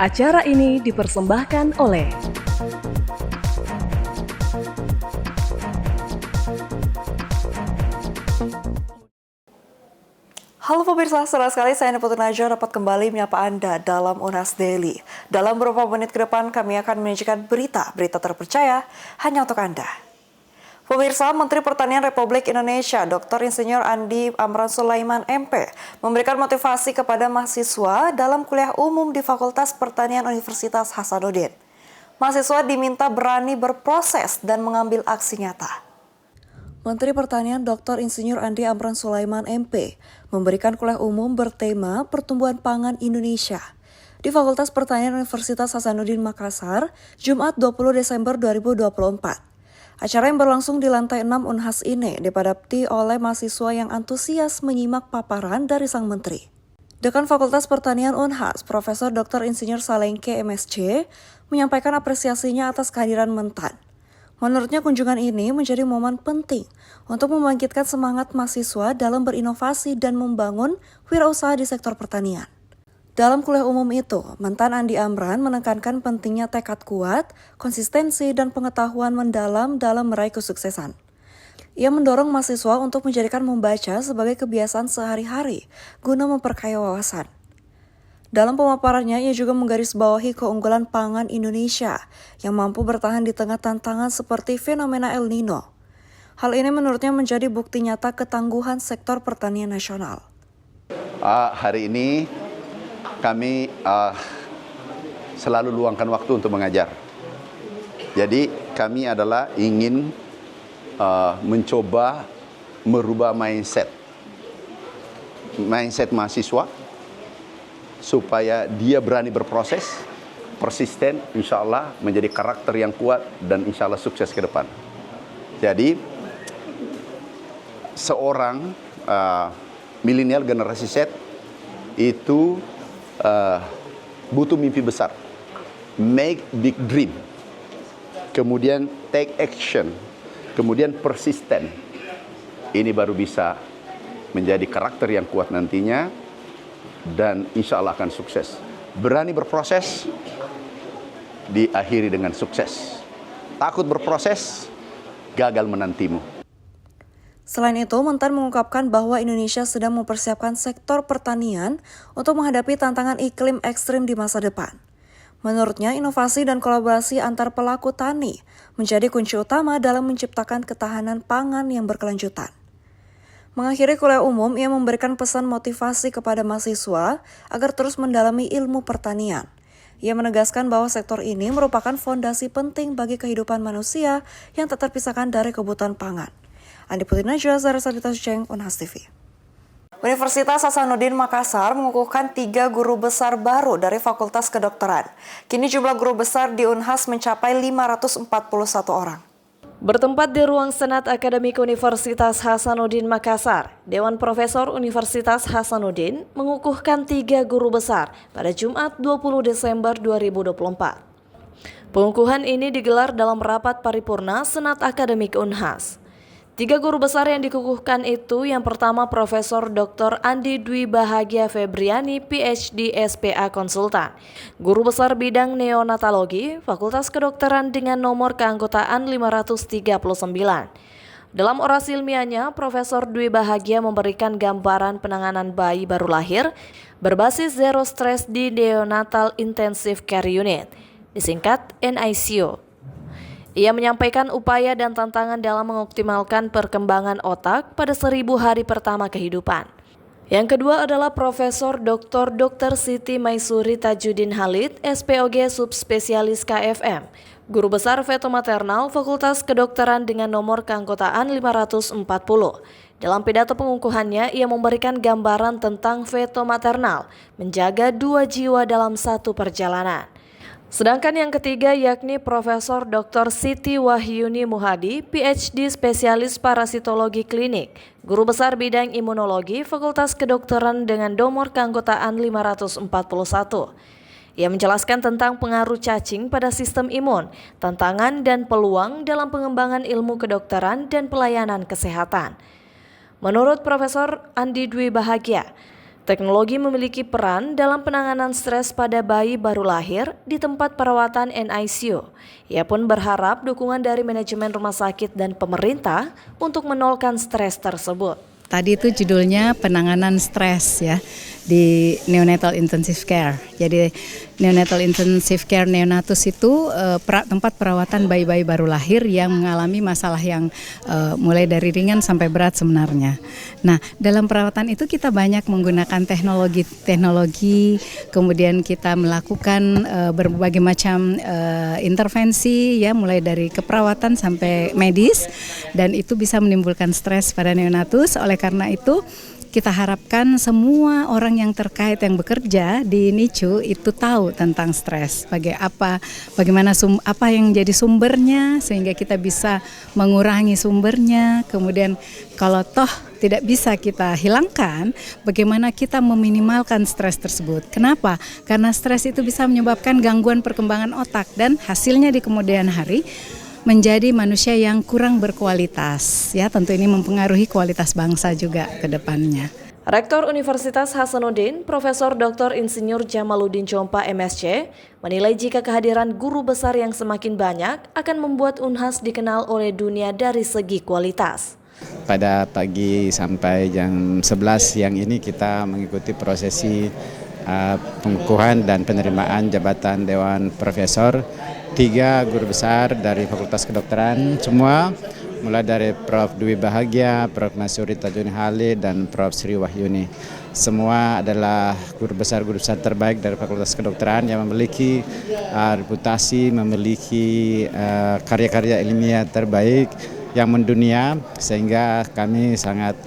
Acara ini dipersembahkan oleh Halo pemirsa, senang sekali saya Putri Najwa dapat kembali menyapa Anda dalam Unas Daily. Dalam beberapa menit ke depan kami akan menyajikan berita terpercaya hanya untuk Anda. Pemirsa, Menteri Pertanian Republik Indonesia Dr. Insinyur Andi Amran Sulaiman MP memberikan motivasi kepada mahasiswa dalam kuliah umum di Fakultas Pertanian Universitas Hasanuddin. Mahasiswa diminta berani berproses dan mengambil aksi nyata. Menteri Pertanian Dr. Insinyur Andi Amran Sulaiman MP memberikan kuliah umum bertema Pertumbuhan Pangan Indonesia di Fakultas Pertanian Universitas Hasanuddin Makassar, Jumat 20 Desember 2024. Acara yang berlangsung di lantai 6 Unhas ini dipadati oleh mahasiswa yang antusias menyimak paparan dari sang menteri. Dekan Fakultas Pertanian Unhas, Profesor Dr. Insinyur Salengke MSc, menyampaikan apresiasinya atas kehadiran Mentan. Menurutnya kunjungan ini menjadi momen penting untuk membangkitkan semangat mahasiswa dalam berinovasi dan membangun wirausaha di sektor pertanian. Dalam kuliah umum itu, Mentan Andi Amran menekankan pentingnya tekad kuat, konsistensi, dan pengetahuan mendalam dalam meraih kesuksesan. Ia mendorong mahasiswa untuk menjadikan membaca sebagai kebiasaan sehari-hari guna memperkaya wawasan. Dalam pemaparannya, ia juga menggarisbawahi keunggulan pangan Indonesia yang mampu bertahan di tengah tantangan seperti fenomena El Nino. Hal ini menurutnya menjadi bukti nyata ketangguhan sektor pertanian nasional. Hari ini kami selalu luangkan waktu untuk mengajar. Jadi kami adalah ingin mencoba merubah mindset mahasiswa supaya dia berani berproses, persisten, insya Allah menjadi karakter yang kuat dan insya Allah sukses ke depan. Jadi seorang milenial generasi Z itu butuh mimpi besar, make big dream, kemudian take action, kemudian persisten. Ini baru bisa menjadi karakter yang kuat nantinya dan insya Allah akan sukses. Berani berproses, diakhiri dengan sukses. Takut berproses, gagal menantimu. Selain itu, Mentan mengungkapkan bahwa Indonesia sedang mempersiapkan sektor pertanian untuk menghadapi tantangan iklim ekstrim di masa depan. Menurutnya, inovasi dan kolaborasi antar pelaku tani menjadi kunci utama dalam menciptakan ketahanan pangan yang berkelanjutan. Mengakhiri kuliah umum, ia memberikan pesan motivasi kepada mahasiswa agar terus mendalami ilmu pertanian. Ia menegaskan bahwa sektor ini merupakan fondasi penting bagi kehidupan manusia yang tak terpisahkan dari kebutuhan pangan. Andi Putri Najwa, Zara Sabita Suceng, Unhas TV. Universitas Hasanuddin Makassar mengukuhkan 3 guru besar baru dari Fakultas Kedokteran. Kini jumlah guru besar di Unhas mencapai 541 orang. Bertempat di ruang Senat Akademik Universitas Hasanuddin Makassar, Dewan Profesor Universitas Hasanuddin mengukuhkan 3 guru besar pada Jumat 20 Desember 2024. Pengukuhan ini digelar dalam rapat paripurna Senat Akademik Unhas. 3 guru besar yang dikukuhkan itu yang pertama Profesor Dr. Andi Dwi Bahagia Febriani, PhD SPA Konsultan, Guru Besar Bidang Neonatologi, Fakultas Kedokteran dengan nomor keanggotaan 539. Dalam orasi ilmiahnya, Profesor Dwi Bahagia memberikan gambaran penanganan bayi baru lahir berbasis zero stress di Neonatal Intensive Care Unit, disingkat NICU. Ia menyampaikan upaya dan tantangan dalam mengoptimalkan perkembangan otak pada 1000 hari pertama kehidupan. Yang kedua adalah Profesor Dr. Siti Maisuri Tajuddin Halid, SPOG Subspesialis KFM, Guru Besar Feto Maternal Fakultas Kedokteran dengan nomor keanggotaan 540. Dalam pidato pengukuhannya, ia memberikan gambaran tentang feto maternal, menjaga 2 jiwa dalam satu perjalanan. Sedangkan yang ketiga yakni Profesor Dr. Siti Wahyuni Muhadi, PhD Spesialis Parasitologi Klinik, Guru Besar Bidang Imunologi, Fakultas Kedokteran dengan nomor keanggotaan 541. Ia menjelaskan tentang pengaruh cacing pada sistem imun, tantangan dan peluang dalam pengembangan ilmu kedokteran dan pelayanan kesehatan. Menurut Profesor Andi Dwi Bahagia, Teknologi memiliki peran dalam penanganan stres pada bayi baru lahir di tempat perawatan NICU. Ia pun berharap dukungan dari manajemen rumah sakit dan pemerintah untuk menolkan stres tersebut. Tadi itu judulnya penanganan stres ya di neonatal intensive care. Jadi neonatal intensive care neonatus itu tempat perawatan bayi-bayi baru lahir yang mengalami masalah yang mulai dari ringan sampai berat sebenarnya. Nah, dalam perawatan itu kita banyak menggunakan teknologi, kemudian kita melakukan berbagai macam intervensi ya, mulai dari keperawatan sampai medis, dan itu bisa menimbulkan stres pada neonatus. Oleh karena itu kita harapkan semua orang yang terkait yang bekerja di NICU itu tahu tentang stres, bagaimana apa yang jadi sumbernya sehingga kita bisa mengurangi sumbernya. Kemudian kalau toh tidak bisa kita hilangkan, bagaimana kita meminimalkan stres tersebut. Kenapa? Karena stres itu bisa menyebabkan gangguan perkembangan otak dan hasilnya di kemudian hari menjadi manusia yang kurang berkualitas. Ya, tentu ini mempengaruhi kualitas bangsa juga ke depannya. Rektor Universitas Hasanuddin, Profesor Dr. Insinyur Jamaluddin Chompa MSc, menilai jika kehadiran guru besar yang semakin banyak akan membuat Unhas dikenal oleh dunia dari segi kualitas. Pada pagi sampai jam 11 siang ini kita mengikuti prosesi pengukuhan dan penerimaan jabatan Dewan Profesor 3 guru besar dari Fakultas Kedokteran semua, mulai dari Prof. Dwi Bahagia, Prof. Masyuri Tajuni Halid, dan Prof. Sri Wahyuni. Semua adalah guru besar terbaik dari Fakultas Kedokteran yang memiliki reputasi, memiliki karya-karya ilmiah terbaik yang mendunia, sehingga kami sangat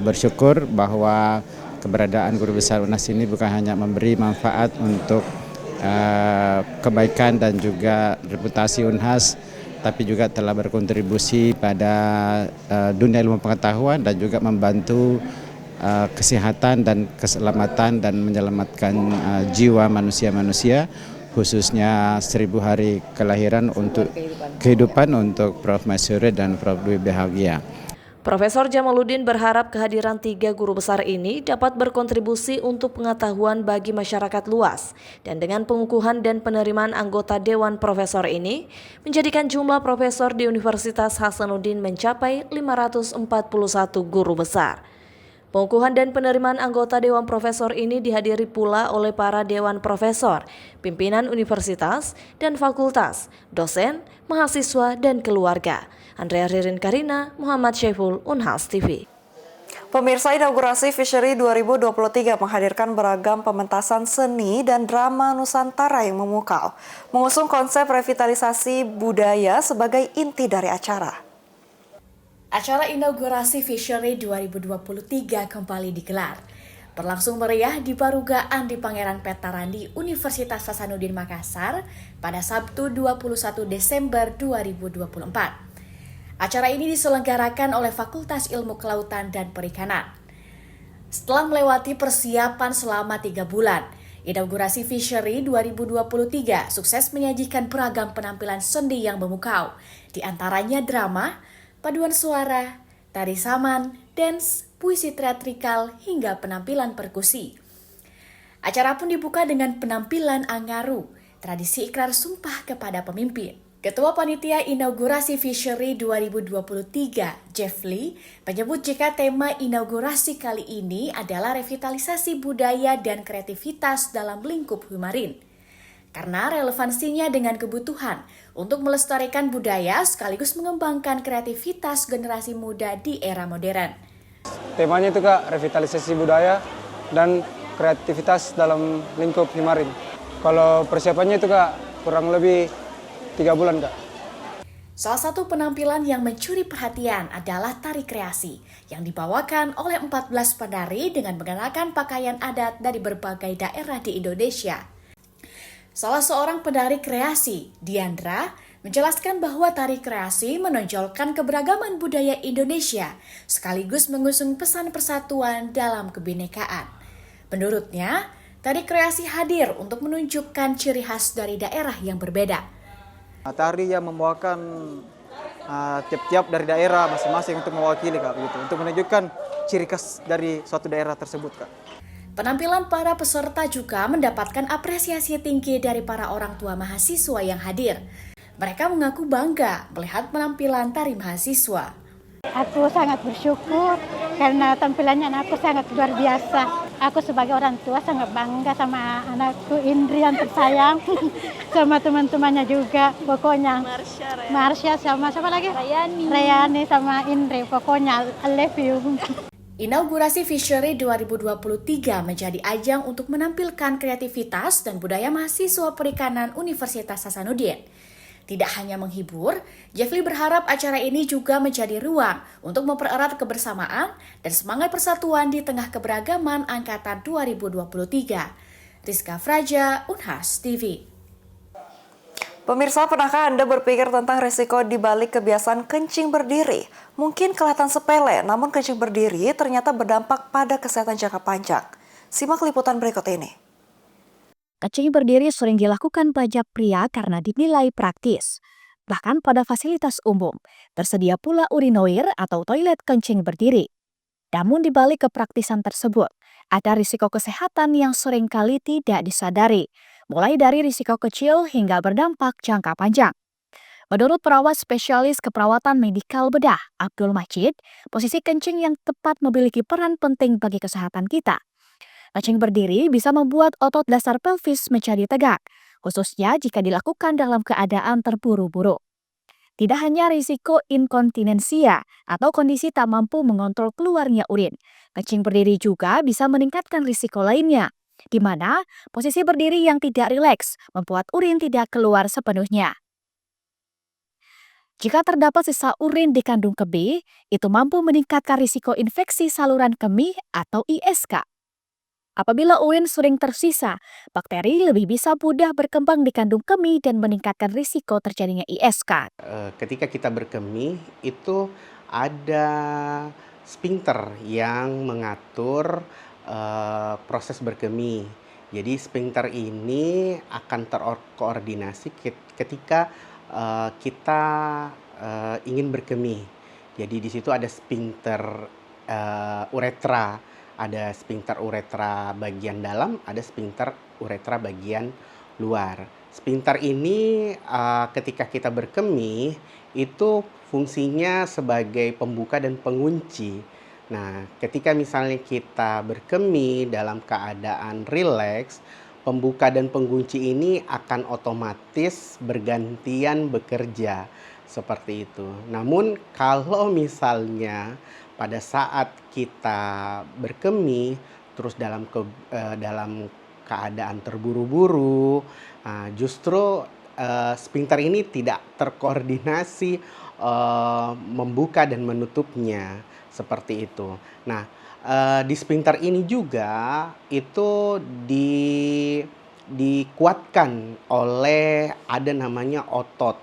bersyukur bahwa keberadaan guru besar UNHAS ini bukan hanya memberi manfaat untuk kebaikan dan juga reputasi UNHAS, tapi juga telah berkontribusi pada dunia ilmu pengetahuan dan juga membantu kesehatan dan keselamatan dan menyelamatkan jiwa manusia-manusia, khususnya 1000 hari kelahiran untuk kehidupan untuk Prof. Masyuri dan Prof. Dwi Bahagia. Profesor Jamaluddin berharap kehadiran 3 guru besar ini dapat berkontribusi untuk pengetahuan bagi masyarakat luas, dan dengan pengukuhan dan penerimaan anggota Dewan Profesor ini menjadikan jumlah profesor di Universitas Hasanuddin mencapai 541 guru besar. Pengukuhan dan penerimaan anggota Dewan Profesor ini dihadiri pula oleh para Dewan Profesor, pimpinan universitas dan fakultas, dosen, mahasiswa, dan keluarga. Andrea Ririn Karina, Muhammad Syaiful, Unhas TV. Pemirsa, inaugurasi Fishery 2023 menghadirkan beragam pementasan seni dan drama Nusantara yang memukau, mengusung konsep revitalisasi budaya sebagai inti dari acara. Acara inaugurasi Fishery 2023 kembali digelar. Berlangsung meriah di Barugaan di Pangeran Petarandi, Universitas Hasanuddin Makassar pada Sabtu 21 Desember 2024. Acara ini diselenggarakan oleh Fakultas Ilmu Kelautan dan Perikanan. Setelah melewati persiapan selama 3 bulan, inaugurasi Fishery 2023 sukses menyajikan beragam penampilan seni yang memukau, di antaranya drama, paduan suara, tari saman, dance, puisi teatrikal, hingga penampilan perkusi. Acara pun dibuka dengan penampilan Angaru, tradisi ikrar sumpah kepada pemimpin. Ketua Panitia Inaugurasi Fishery 2023, Jeff Lee, menyebut jika tema inaugurasi kali ini adalah revitalisasi budaya dan kreativitas dalam lingkup Humarin. Karena relevansinya dengan kebutuhan untuk melestarikan budaya sekaligus mengembangkan kreativitas generasi muda di era modern. Temanya itu Kak, revitalisasi budaya dan kreativitas dalam lingkup Humarin. Kalau persiapannya itu Kak, kurang lebih 3 bulan Kak. Salah satu penampilan yang mencuri perhatian adalah tari kreasi yang dibawakan oleh 14 penari dengan mengenakan pakaian adat dari berbagai daerah di Indonesia. Salah seorang penari kreasi, Diandra, menjelaskan bahwa tari kreasi menonjolkan keberagaman budaya Indonesia sekaligus mengusung pesan persatuan dalam kebinekaan. Menurutnya, tari kreasi hadir untuk menunjukkan ciri khas dari daerah yang berbeda. Tari yang membawakan tiap-tiap dari daerah masing-masing untuk mewakili Kak, begitu, untuk menunjukkan ciri khas dari suatu daerah tersebut Kak. Penampilan para peserta juga mendapatkan apresiasi tinggi dari para orang tua mahasiswa yang hadir. Mereka mengaku bangga melihat penampilan tari mahasiswa. Aku sangat bersyukur karena tampilannya anakku sangat luar biasa. Aku sebagai orang tua sangat bangga sama anakku Indri yang tersayang, sama teman-temannya juga. Pokoknya Marsha sama siapa lagi? Rayani sama Indri. Pokoknya I love you. Inaugurasi Fishery 2023 menjadi ajang untuk menampilkan kreativitas dan budaya mahasiswa perikanan Universitas Hasanuddin. Tidak hanya menghibur, Jeffrey berharap acara ini juga menjadi ruang untuk mempererat kebersamaan dan semangat persatuan di tengah keberagaman Angkatan 2023. Rizka Fraja, Unhas TV. Pemirsa, pernahkah Anda berpikir tentang resiko di balik kebiasaan kencing berdiri? Mungkin kelihatan sepele, namun kencing berdiri ternyata berdampak pada kesehatan jangka panjang. Simak liputan berikut ini. Kencing berdiri sering dilakukan banyak pria karena dinilai praktis. Bahkan pada fasilitas umum, tersedia pula urinoir atau toilet kencing berdiri. Namun di balik kepraktisan tersebut, ada risiko kesehatan yang seringkali tidak disadari, mulai dari risiko kecil hingga berdampak jangka panjang. Menurut perawat spesialis keperawatan medikal bedah, Abdul Majid, posisi kencing yang tepat memiliki peran penting bagi kesehatan kita. Kencing berdiri bisa membuat otot dasar pelvis menjadi tegak, khususnya jika dilakukan dalam keadaan terburu-buru. Tidak hanya risiko inkontinensia atau kondisi tak mampu mengontrol keluarnya urin, kencing berdiri juga bisa meningkatkan risiko lainnya, di mana posisi berdiri yang tidak rileks membuat urin tidak keluar sepenuhnya. Jika terdapat sisa urin di kandung kemih, itu mampu meningkatkan risiko infeksi saluran kemih atau ISK. Apabila urin sering tersisa, bakteri lebih bisa mudah berkembang di kandung kemih dan meningkatkan risiko terjadinya ISK. Ketika kita berkemih, itu ada sphincter yang mengatur proses berkemih. Jadi sphincter ini akan terkoordinasi ketika kita ingin berkemih. Jadi di situ ada sphincter uretra. Ada sphincter uretra bagian dalam, ada sphincter uretra bagian luar. Sphincter ini ketika kita berkemih itu fungsinya sebagai pembuka dan pengunci. Nah, ketika misalnya kita berkemih dalam keadaan rileks, pembuka dan pengunci ini akan otomatis bergantian bekerja seperti itu. Namun kalau misalnya pada saat kita berkemih terus dalam keadaan terburu-buru, justru sphincter ini tidak terkoordinasi membuka dan menutupnya seperti itu. Nah, di sphincter ini juga itu dikuatkan oleh ada namanya otot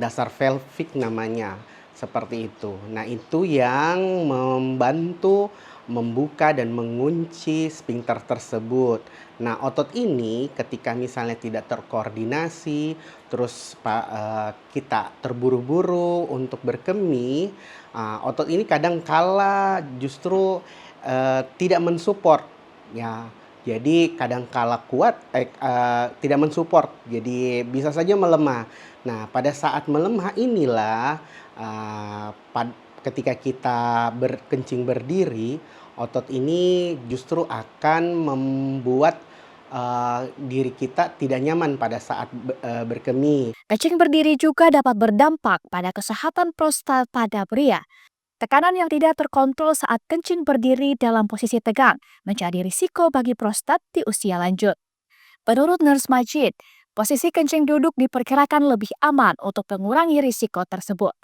dasar pelvik namanya. Seperti itu. Nah, itu yang membantu membuka dan mengunci sphincter tersebut. Nah, otot ini ketika misalnya tidak terkoordinasi, terus kita terburu-buru untuk berkemih, otot ini kadang kala justru tidak mensupport, ya. Jadi kadang kala kuat, tidak mensupport, jadi bisa saja melemah. Nah, pada saat melemah inilah ketika kita berkencing berdiri, otot ini justru akan membuat diri kita tidak nyaman pada saat berkemih. Kencing berdiri juga dapat berdampak pada kesehatan prostat pada pria. Tekanan yang tidak terkontrol saat kencing berdiri dalam posisi tegang menjadi risiko bagi prostat di usia lanjut. Menurut Nurse Majid, posisi kencing duduk diperkirakan lebih aman untuk mengurangi risiko tersebut.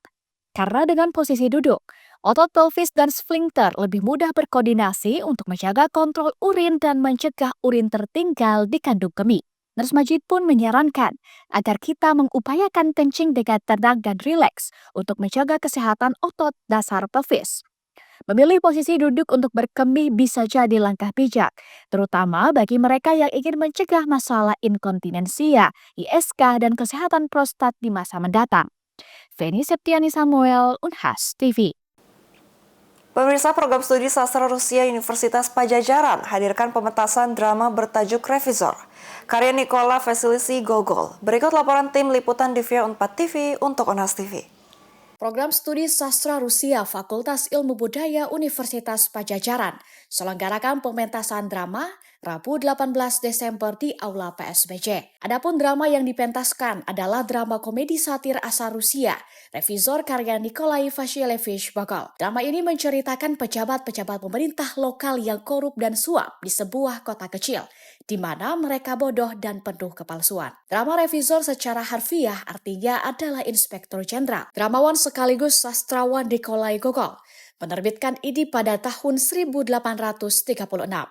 Karena dengan posisi duduk, otot pelvis dan sphincter lebih mudah berkoordinasi untuk menjaga kontrol urin dan mencegah urin tertinggal di kandung kemih. Nurse Majid pun menyarankan agar kita mengupayakan kencing dengan tenang dan rileks untuk menjaga kesehatan otot dasar pelvis. Memilih posisi duduk untuk berkemih bisa jadi langkah bijak, terutama bagi mereka yang ingin mencegah masalah inkontinensia, ISK, dan kesehatan prostat di masa mendatang. Feni Septiani Samuel, Unhas TV. Pemirsa, program studi sastra Rusia Universitas Pajajaran hadirkan pementasan drama bertajuk Revizor, karya Nikola Vasilisi Gogol. Berikut laporan tim liputan Divya Unpad TV untuk Unas TV. Program studi sastra Rusia Fakultas Ilmu Budaya Universitas Pajajaran selenggarakan pementasan drama Rabu 18 Desember di Aula PSBC. Adapun drama yang dipentaskan adalah drama komedi satir asal Rusia, Revizor karya Nikolai Vasilevich Gogol. Drama ini menceritakan pejabat-pejabat pemerintah lokal yang korup dan suap di sebuah kota kecil, di mana mereka bodoh dan penuh kepalsuan. Drama Revizor secara harfiah artinya adalah Inspektur Jenderal. Dramawan sekaligus sastrawan Nikolai Gogol menerbitkan ini pada tahun 1836.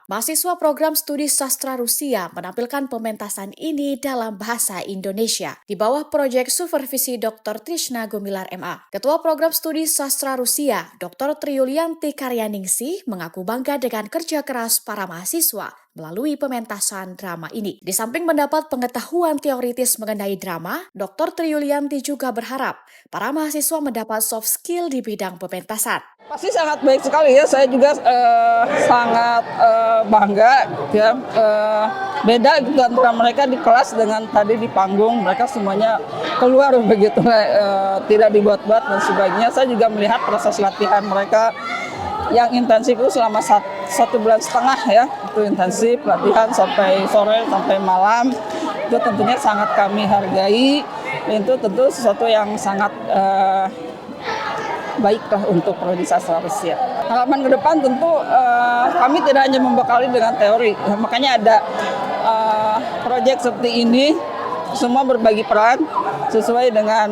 Mahasiswa program studi sastra Rusia menampilkan pementasan ini dalam bahasa Indonesia di bawah proyek supervisi Dr. Trishna Gumilar MA. Ketua program studi sastra Rusia, Dr. Triyulianti Karyaningsih, mengaku bangga dengan kerja keras para mahasiswa melalui pementasan drama ini. Di samping mendapat pengetahuan teoritis mengenai drama, Dr. Triyulianti juga berharap para mahasiswa mendapat soft skill di bidang pementasan. Pasti sangat baik sekali ya, saya juga sangat bangga ya. Beda gitu antara mereka di kelas dengan tadi di panggung, mereka semuanya keluar begitu, tidak dibuat-buat dan sebagainya. Saya juga melihat proses latihan mereka yang intensif itu selama 1,5 bulan ya, itu intensif latihan sampai sore sampai malam. Itu tentunya sangat kami hargai, dan itu tentu sesuatu yang sangat baiklah untuk prodi sastra Rusia. Harapan ke depan tentu kami tidak hanya membekali dengan teori, makanya ada proyek seperti ini, semua berbagi peran sesuai dengan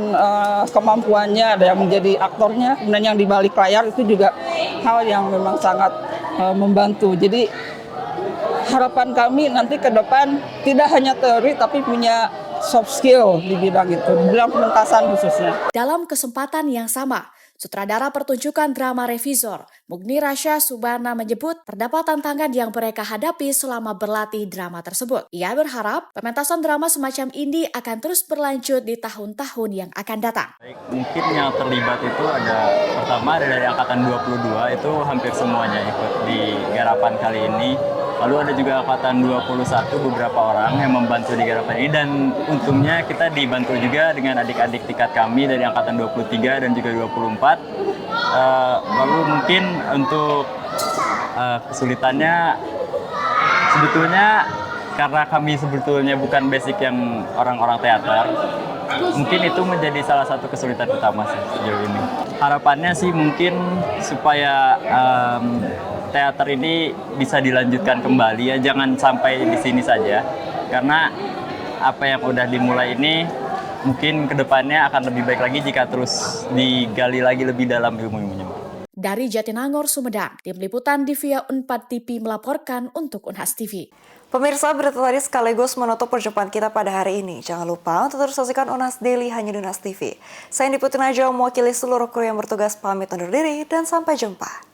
kemampuannya. Ada yang menjadi aktornya, kemudian yang di balik layar itu juga hal yang memang sangat membantu. Jadi harapan kami nanti ke depan tidak hanya teori tapi punya soft skill di bidang itu, di bidang pementasan khususnya. Dalam kesempatan yang sama, sutradara pertunjukan drama Revizor, Mugni Rasha Subana menyebut terdapat tantangan yang mereka hadapi selama berlatih drama tersebut. Ia berharap pementasan drama semacam ini akan terus berlanjut di tahun-tahun yang akan datang. Mungkin yang terlibat itu ada pertama dari Angkatan 22 itu hampir semuanya ikut di garapan kali ini. Lalu ada juga Angkatan 21 beberapa orang yang membantu di garapan ini, dan untungnya kita dibantu juga dengan adik-adik tingkat kami dari Angkatan 23 dan juga 24. Lalu mungkin untuk kesulitannya sebetulnya karena kami sebetulnya bukan basic yang orang-orang teater, mungkin itu menjadi salah satu kesulitan utama sih sejauh ini. Harapannya sih mungkin supaya teater ini bisa dilanjutkan kembali ya, jangan sampai di sini saja. Karena apa yang udah dimulai ini mungkin kedepannya akan lebih baik lagi jika terus digali lagi lebih dalam ilmu-ilmunya. Dari Jatinangor, Sumedang, tim liputan Divya Unpad TV melaporkan untuk Unhas TV. Pemirsa, berita tadi sekaligus menutup perjumpaan kita pada hari ini. Jangan lupa untuk terus saksikan Unas Daily hanya di Unas TV. Saya Indi Putri Najwa mewakili seluruh kru yang bertugas pamit undur diri dan sampai jumpa.